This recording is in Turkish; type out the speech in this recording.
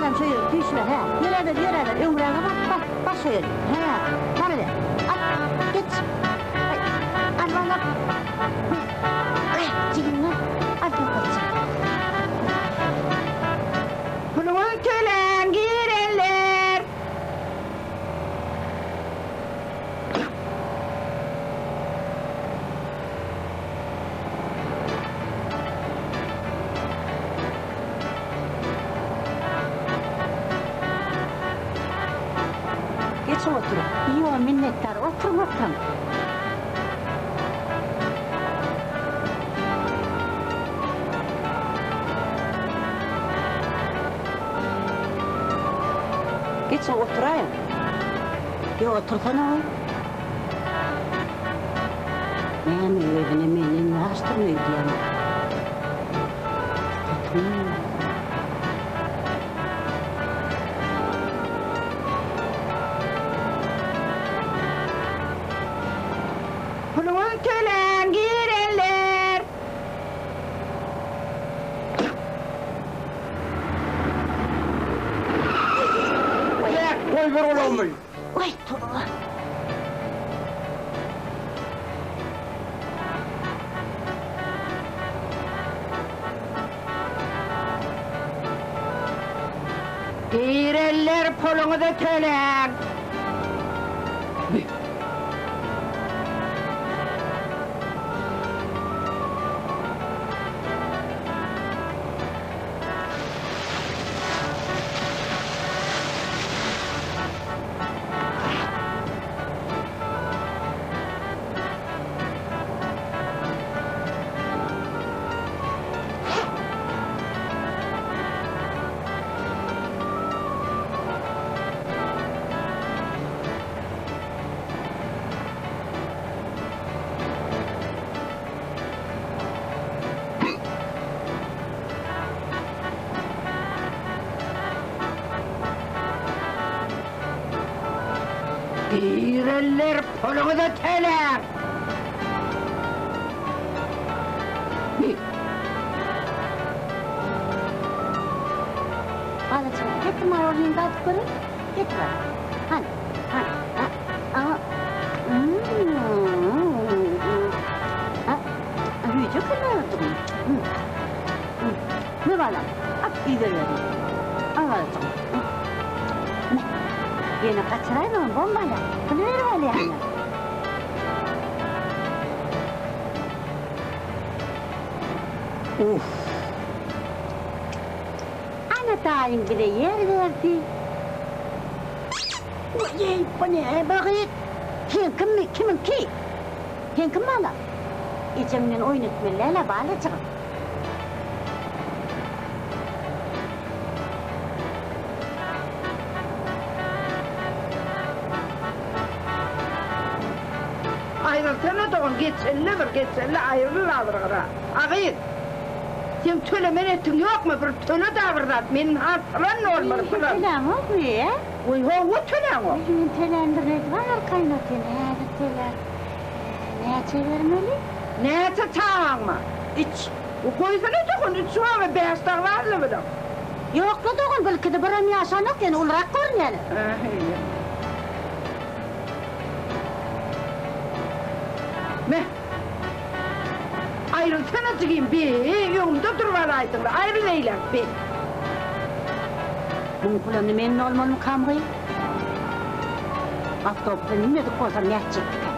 Adam şöyle düşler ha. Yöreler. Ömrüne bak şöyle. Ha. Bana de. At. Geç. Al bana. Çıkın lan. Al kaçın. Pulumun kölen girenler. Geçin oturun. Yok minnettar. Oturun. Geçin oturayım. Ya otursana oğlum. Ben evine menini açtırmıyor diyemem. Oturayım. Pulumun kölen girenler. Koy ver ulan bey. Oy tuğla. Girenler pulunu da kölen. Girenler pulunu da kölen. Alacağım, getir marolini de atıp koyayım. Getir bana. Hani. Büyücü kırmızı. Ne var lan? At gidelim. Alacağım. Yine kaçırayım mı bombayla? Bunu ver yani. Uf. Ana dayın bile yer verdi. Oy, bu ne bakayım? Kimin ki? Kim bana? İçimden oynatmalarla bağlayacağım. Ayrılsana doğum, geçselle ayrılır ara. Ağayın, sen tölemen ettin yok mu? Bir töle davırdat, benim hatıran ne olmalı falan. Tölen yok mu ya? Oy, o tölen o. Benim tölendirek var kaynatın, tölen. Neye çevirmeli? Neye çatağın mı? İç. O koysana doğun, iç şu an ve beyazdan varlı mı da? Yok da doğun, belki de buram yaşanık yani, olarak görün yani. Ne? Ayrılsana çıkayım bir, yolumda durvalaydın da ayrıl eylem bir. Bunun kulağını memnun olmanın kamgıyım. Avtobüse ne dedik olsam ne edecektik?